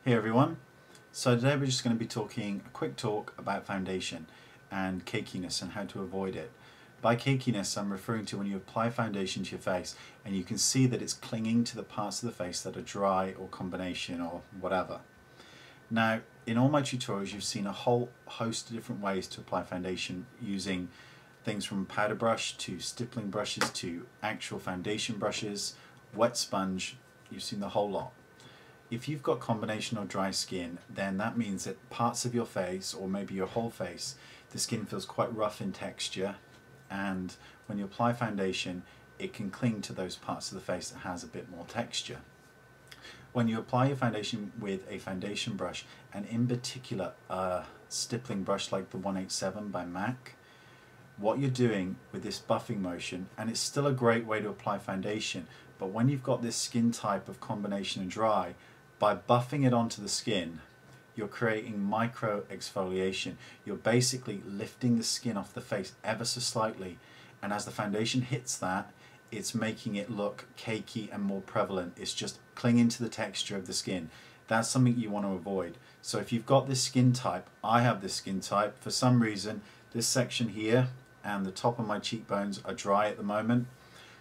Hey everyone, so today we're just going to be talking a quick talk about foundation and cakiness and how to avoid it. By cakiness I'm referring to when you apply foundation to your face and you can see that it's clinging to the parts of the face that are dry or combination or whatever. Now in all my tutorials you've seen a whole host of different ways to apply foundation using things from powder brush to stippling brushes to actual foundation brushes, wet sponge, you've seen the whole lot. If you've got combination or dry skin, then that means that parts of your face, or maybe your whole face, the skin feels quite rough in texture, and when you apply foundation it can cling to those parts of the face that has a bit more texture. When you apply your foundation with a foundation brush, and in particular a stippling brush like the 187 by MAC, what you're doing with this buffing motion, and it's still a great way to apply foundation, but when you've got this skin type of combination and dry, by buffing it onto the skin, you're creating micro exfoliation. You're basically lifting the skin off the face ever so slightly, and as the foundation hits that, it's making it look cakey and more prevalent. It's just clinging to the texture of the skin. That's something you want to avoid. So if you've got this skin type, I have this skin type, for some reason this section here and the top of my cheekbones are dry at the moment.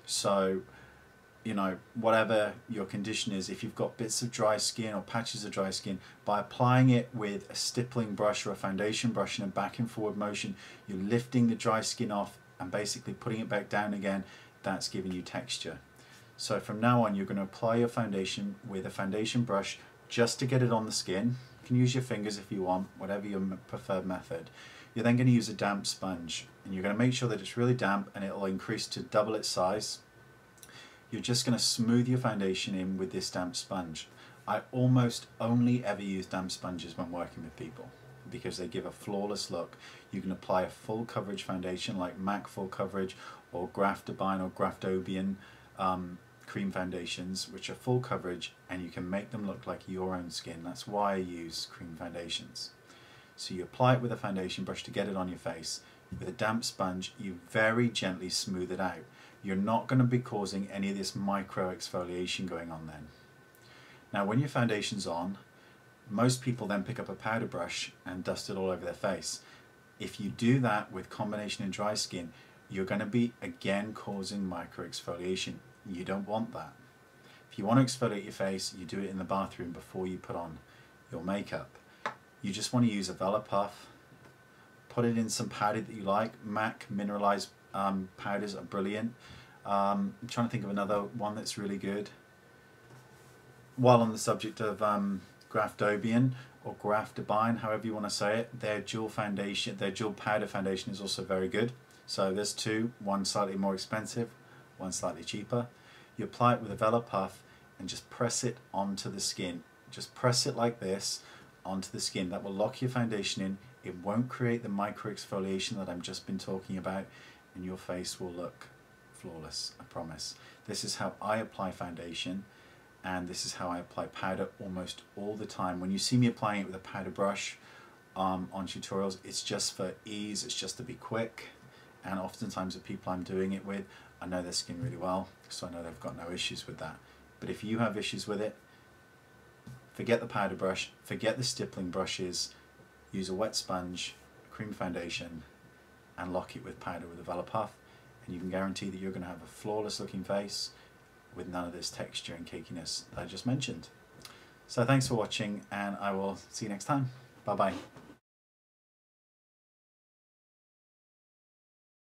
So you know, whatever your condition is, if you've got bits of dry skin or patches of dry skin, by applying it with a stippling brush or a foundation brush in a back and forward motion, you're lifting the dry skin off and basically putting it back down again. That's giving you texture. So from now on you're going to apply your foundation with a foundation brush just to get it on the skin. You can use your fingers if you want, whatever your preferred method. You're then going to use a damp sponge, and you're going to make sure that it's really damp, and it will increase to double its size. You're just going to smooth your foundation in with this damp sponge. I almost only ever use damp sponges when working with people because they give a flawless look. You can apply a full coverage foundation like MAC full coverage or Graftobian or Graftobian cream foundations, which are full coverage, and you can make them look like your own skin. That's why I use cream foundations. So you apply it with a foundation brush to get it on your face. With a damp sponge you very gently smooth it out. You're not going to be causing any of this micro exfoliation going on then. Now when your foundation's on, most people then pick up a powder brush and dust it all over their face. If you do that with combination and dry skin, you're going to be again causing micro exfoliation. You don't want that. If you want to exfoliate your face, you do it in the bathroom before you put on your makeup. You just want to use a Vela puff, put it in some powder that you like. MAC mineralized powders are brilliant. I'm trying to think of another one that's really good. While on the subject of Graftobian or Graftobian, however you want to say it, their dual powder foundation is also very good. So there's two, one slightly more expensive, one slightly cheaper. You apply it with a Vela puff and just press it onto the skin. Just press it like this onto the skin. That will lock your foundation in. It won't create the micro exfoliation that I've just been talking about, and your face will look flawless, I promise. This is how I apply foundation, and this is how I apply powder almost all the time. When you see me applying it with a powder brush on tutorials, it's just for ease, it's just to be quick, and oftentimes the people I'm doing it with, I know their skin really well, so I know they've got no issues with that. But if you have issues with it, forget the powder brush, forget the stippling brushes, use a wet sponge, cream foundation, and lock it with powder with a Vela puff, and you can guarantee that you're going to have a flawless looking face with none of this texture and cakiness that I just mentioned. So thanks for watching, and I will see you next time. Bye bye.